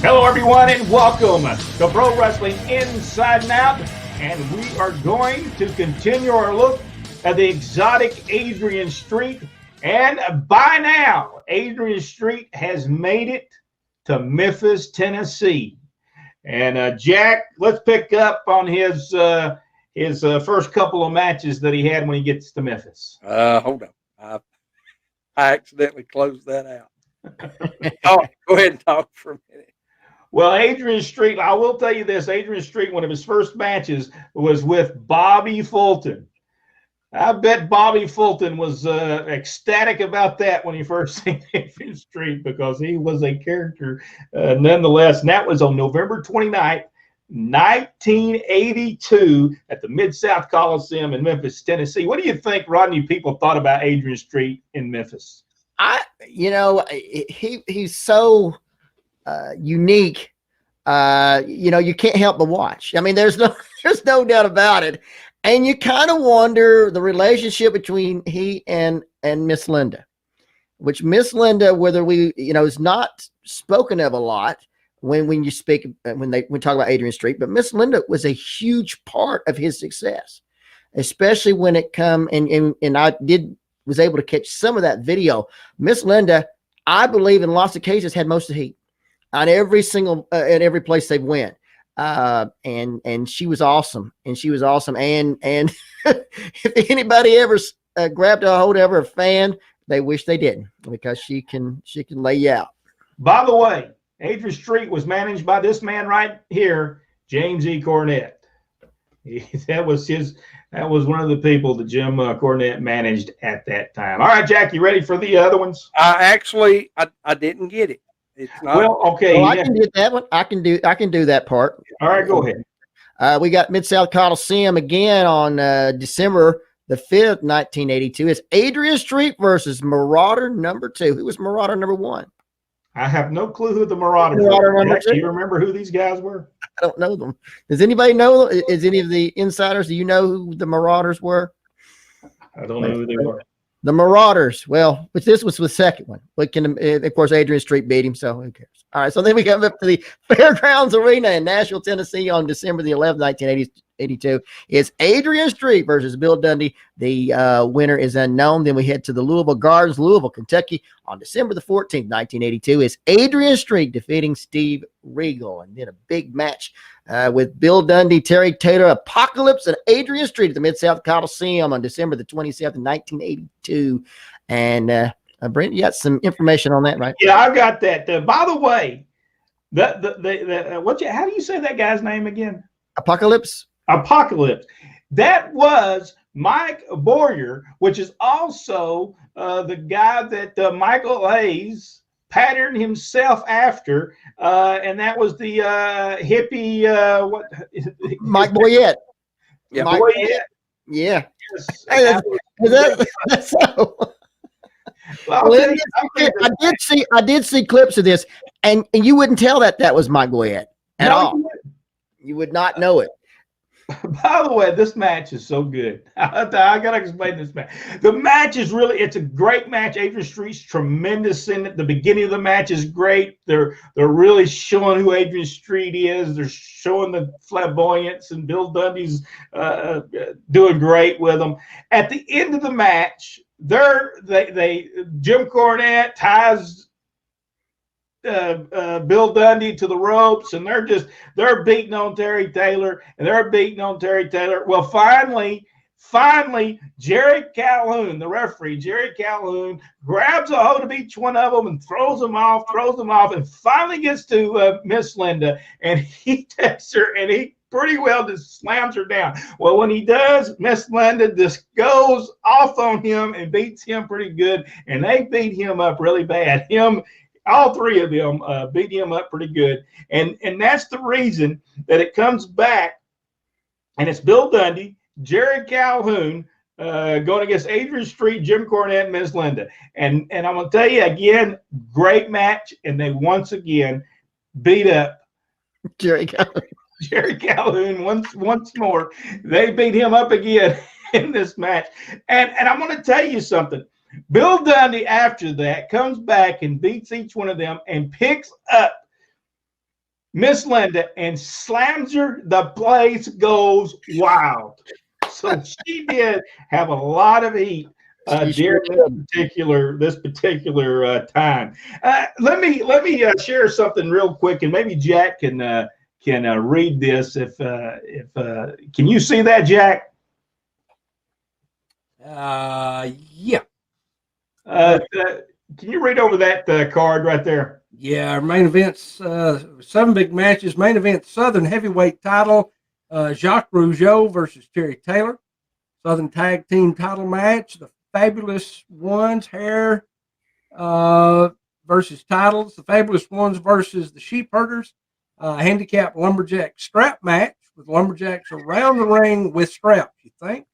Hello, everyone, and welcome to Pro Wrestling Inside and Out. And we are going to continue our look at the Exotic Adrian Street. And by now, Adrian Street has made it to Memphis, Tennessee. And Jack, let's pick up on his first couple of matches that he had when he gets to Memphis. Hold on, I accidentally closed that out. Oh, go ahead and talk for a minute. Well, Adrian Street, I will tell you this, Adrian Street, one of his first matches was with Bobby Fulton. I bet Bobby Fulton was ecstatic about that when he first seen Adrian Street, because he was a character nonetheless. And that was on November 29th, 1982 at the Mid-South Coliseum in Memphis, Tennessee. What do you think, Rodney, people thought about Adrian Street in Memphis? He's so unique. You can't help but watch. I mean, there's no doubt about it. And you kind of wonder the relationship between he and Miss Linda, which Miss Linda, whether is not spoken of a lot when we talk about Adrian Street, but Miss Linda was a huge part of his success, especially when it come and I was able to catch some of that video. Miss Linda, I believe in lots of cases, had most of the heat on every single at every place they went. And she was awesome, and and if anybody ever grabbed a hold of her fan, they wish they didn't, because she can lay you out. By the way, Adrian Street was managed by this man right here, James E. Cornette. That was one of the people that Jim Cornette managed at that time. All right, Jack, you ready for the other ones? I didn't get it. It's not. Well, okay. Well, I can get that one. I can do that part. All right, go ahead. We got Mid-South Coliseum again on December the 5th, 1982. It's Adrian Street versus Marauder number 2. Who was Marauder number 1? I have no clue who the Marauders were. Jack, do you remember who these guys were? I don't know them. Does anybody know? Is any of the insiders? Do you know who the Marauders were? I don't know who they were. The Marauders. Well, but this was the second one. Of course, Adrian Street beat him, so who cares? All right, so then we come up to the Fairgrounds Arena in Nashville, Tennessee on December the 11th, 1982. It's Adrian Street versus Bill Dundee. The winner is unknown. Then we head to the Louisville Gardens, Louisville, Kentucky on December the 14th, 1982. It's Adrian Street defeating Steve Regal. And then a big match with Bill Dundee, Terry Taylor, Apocalypse, and Adrian Street at the Mid-South Coliseum on December the 27th, 1982. And Brent, you got some information on that, right? Yeah, I've got that. By the way, how do you say that guy's name again? Apocalypse. Apocalypse. That was Mike Boyer, which is also the guy that Michael Hayes patterned himself after, and that was the hippie. Mike Boyette. Yeah, Mike Boyette. Yeah. Yes. That's so. Well, I did see clips of this, and you wouldn't tell that was Mike Boyette at all. You would not know it. By the way, this match is so good. I gotta explain this match. The match is it's a great match. Adrian Street's tremendous in it. The beginning of the match is great. They're really showing who Adrian Street is. They're showing the flamboyance, and Bill Dundee's doing great with them. At the end of the match, Jim Cornette ties Bill Dundee to the ropes, and they're beating on Terry Taylor, Well, finally, Jerry Calhoun, the referee, grabs a hold of each one of them and throws them off, and finally gets to Miss Linda, and he takes her and he pretty well just slams her down. Well, when he does, Miss Linda just goes off on him and beats him pretty good, and they beat him up really bad. All three of them beat him up pretty good, and that's the reason that it comes back, and it's Bill Dundee, Jerry Calhoun going against Adrian Street, Jim Cornette, and Miss Linda, and I'm gonna tell you again, great match, and they once again beat up Jerry Calhoun. Jerry Calhoun once more. They beat him up again in this match. And I'm going to tell you something. Bill Dundee, after that, comes back and beats each one of them and picks up Miss Linda, and slams her. The place goes wild. So she did have a lot of heat during this particular time. Let me share something real quick, and maybe Jack can read this. If can you see that, Jack? Yeah. Can you read over that card right there? Yeah, our main events, 7 big matches. Main event, Southern Heavyweight title, Jacques Rougeau versus Terry Taylor. Southern Tag Team title match, the Fabulous Ones hair versus titles. The Fabulous Ones versus the Sheepherders. Handicap Lumberjack strap match with Lumberjacks around the ring with straps, you think?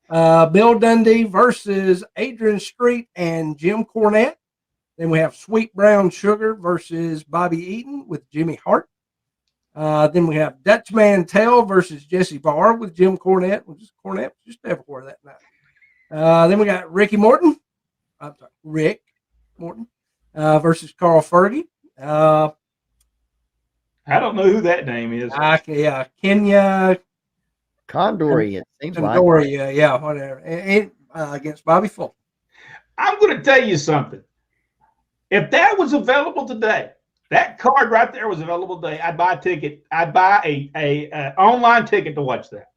Bill Dundee versus Adrian Street and Jim Cornette. Then we have Sweet Brown Sugar versus Bobby Eaton with Jimmy Hart. Then we have Dutch Mantell versus Jesse Barr with Jim Cornette, which is Cornette just everywhere that night. Then we got Rick Morton versus Carl Fergie. I don't know who that name is. Kenya Condori, it seems Condori, like. Whatever. And against Bobby Fulton. I'm going to tell you something. If that was available today, that card right there was available today, I'd buy a ticket. I'd buy a online ticket to watch that.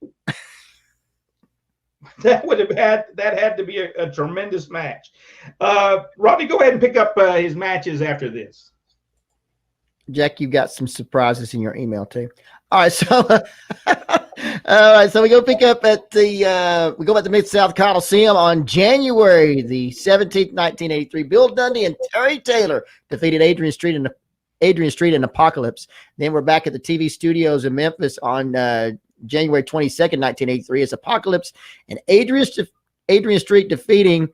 That had to be a tremendous match. Rodney, go ahead and pick up his matches after this. Jack, you got some surprises in your email too. All right, so we go pick up at the we go back to Mid-South Coliseum on January the 17th, 1983. Bill Dundee and Terry Taylor defeated Adrian Street and Apocalypse. Then we're back at the TV studios in Memphis on January 22nd, 1983. It's Apocalypse and Adrian Street defeating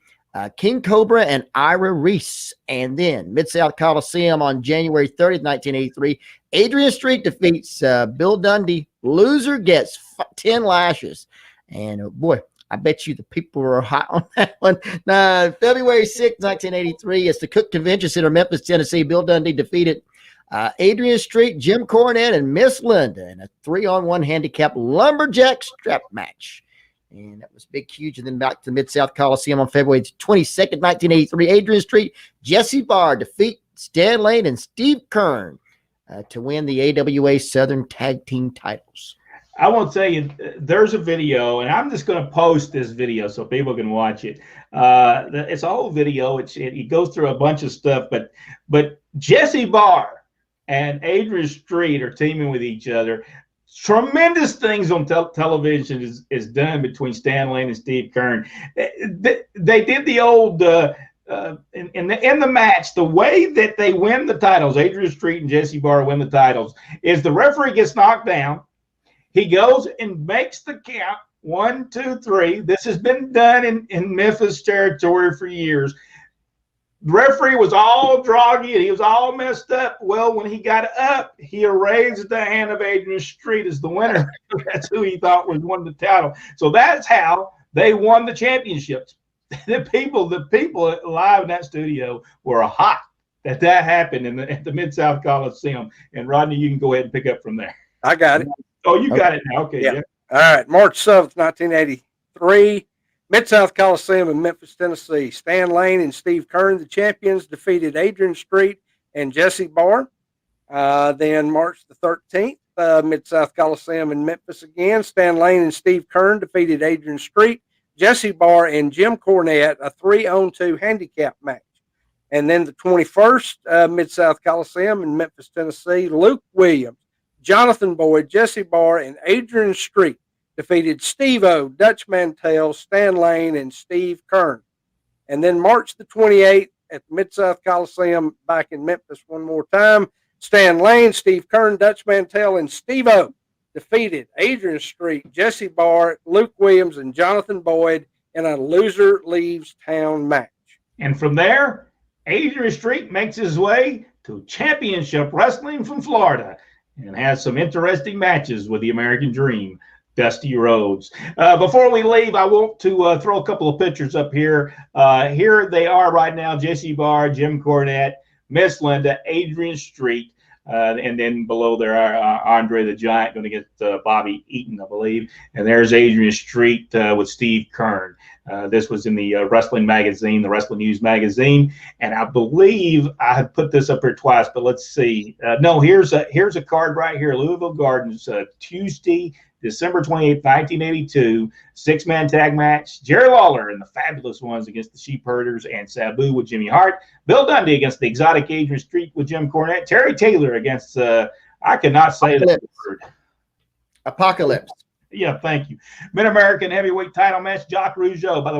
King Cobra and Ira Reese. And then Mid-South Coliseum on January 30th, 1983. Adrian Street defeats Bill Dundee. Loser gets 10 lashes. And boy, I bet you the people were hot on that one. February 6th, 1983. It's the Cook Convention Center, Memphis, Tennessee. Bill Dundee defeated Adrian Street, Jim Cornette, and Miss Linda in a 3-on-1 handicap lumberjack strap match. And that was big, huge. And then back to the Mid-South Coliseum on February 22nd, 1983. Adrian Street, Jesse Barr defeat Stan Lane and Steve Kern to win the AWA Southern Tag Team titles. I want to tell you, there's a video, and I'm just going to post this video so people can watch it. It's a whole video. It goes through a bunch of stuff, but Jesse Barr and Adrian Street are teaming with each other. Tremendous things on television is done between Stan Lane and Steve Kern. They did the old in the match. The way that they win the titles, Adrian Street and Jesse Barr win the titles, is the referee gets knocked down. He goes and makes the count 1, 2, 3. This has been done in Memphis territory for years. The referee was all droggy and he was all messed up. Well, when he got up, he raised the hand of Adrian Street as the winner. That's who he thought was won the title. So that's how they won the championships. The people live in that studio were hot that happened at the Mid-South Coliseum. And Rodney, you can go ahead and pick up from there. I got it. Oh, you got it now. Okay. Yeah. All right. March 7th, 1983. Mid-South Coliseum in Memphis, Tennessee. Stan Lane and Steve Kern, the champions, defeated Adrian Street and Jesse Barr. Then March the 13th, Mid-South Coliseum in Memphis again. Stan Lane and Steve Kern defeated Adrian Street, Jesse Barr, and Jim Cornette, a 3-on-2 handicap match. And then the 21st, Mid-South Coliseum in Memphis, Tennessee. Luke Williams, Jonathan Boyd, Jesse Barr, and Adrian Street defeated Steve-O, Dutch Mantell, Stan Lane, and Steve Kern. And then March the 28th at the Mid-South Coliseum back in Memphis one more time, Stan Lane, Steve Kern, Dutch Mantell, and Steve-O defeated Adrian Street, Jesse Barr, Luke Williams, and Jonathan Boyd in a loser leaves town match. And from there, Adrian Street makes his way to Championship Wrestling from Florida and has some interesting matches with the American Dream, Dusty Rhodes. Before we leave, I want to throw a couple of pictures up here. Here they are right now: Jesse Barr, Jim Cornette, Miss Linda, Adrian Street. And then below there, Andre the Giant going to get Bobby Eaton, I believe. And there's Adrian Street with Steve Kern. This was in the wrestling magazine, the Wrestling News magazine, and I believe I had put this up here twice. But let's see. No, here's a card right here. Louisville Gardens, Tuesday, December 28th, 1982, 6-man tag match. Jerry Lawler and the Fabulous Ones against the Sheep Herders, and Sabu with Jimmy Hart. Bill Dundee against the Exotic Adrian Street with Jim Cornette. Terry Taylor against I cannot say that word. Apocalypse. Yeah, thank you. Mid-American Heavyweight Title match, Jacques Rougeau. By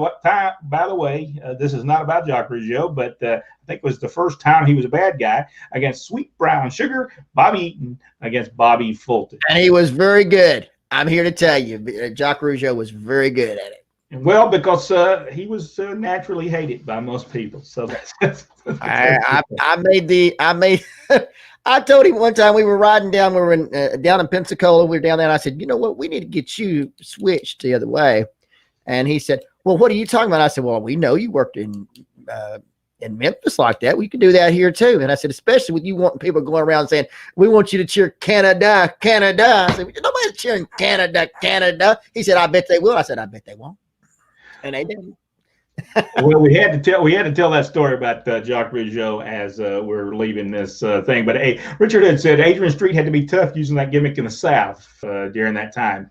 the way, this is not about Jacques Rougeau, but I think it was the first time he was a bad guy, against Sweet Brown Sugar. Bobby Eaton against Bobby Fulton. And he was very good. I'm here to tell you, Jacques Rougeau was very good at it. Well, because he was naturally hated by most people. So that's I told him one time we were riding down, we were down in Pensacola, we were down there, and I said, you know what, we need to get you switched the other way. And he said, well, what are you talking about? I said, well, we know you worked in Memphis like that. We could do that here too. And I said, especially with you wanting people going around saying, we want you to cheer Canada, Canada. I said, nobody's cheering Canada, Canada. He said, I bet they will. I said, I bet they won't. And they didn't. Well, we had to tell that story about Jacques Rougeau as we're leaving this thing. But hey, Richard had said Adrian Street had to be tough using that gimmick in the South during that time.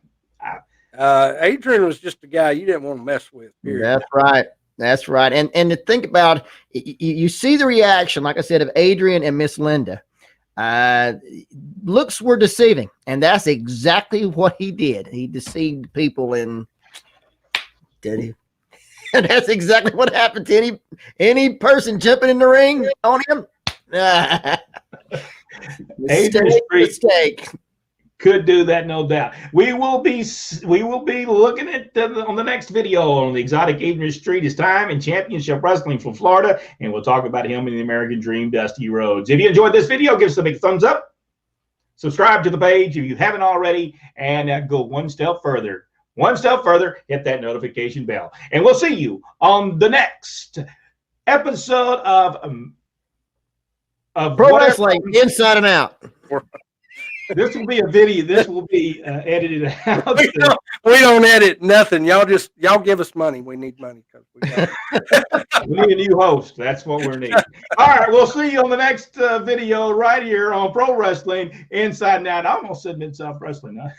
Adrian was just a guy you didn't want to mess with. Period. That's right. That's right. And to think about, you see the reaction, like I said, of Adrian and Miss Linda. Looks were deceiving, and that's exactly what he did. He deceived people, and did he? And that's exactly what happened to any person jumping in the ring on him. Mistake. Could do that, no doubt. We will be looking at on the next video on the Exotic Adrian Street. His time in championship wrestling from Florida, and we'll talk about him in the American Dream, Dusty Rhodes. If you enjoyed this video, give us a big thumbs up. Subscribe to the page if you haven't already, and go one step further. One step further, hit that notification bell. And we'll see you on the next episode of Pro Wrestling Inside and Out. This will be a video. This will be edited out. We don't edit nothing. Y'all give us money. We need money. We need a new host. That's what we're needing. All right. We'll see you on the next video right here on Pro Wrestling Inside and Out. I almost said Mid-South Wrestling. Huh?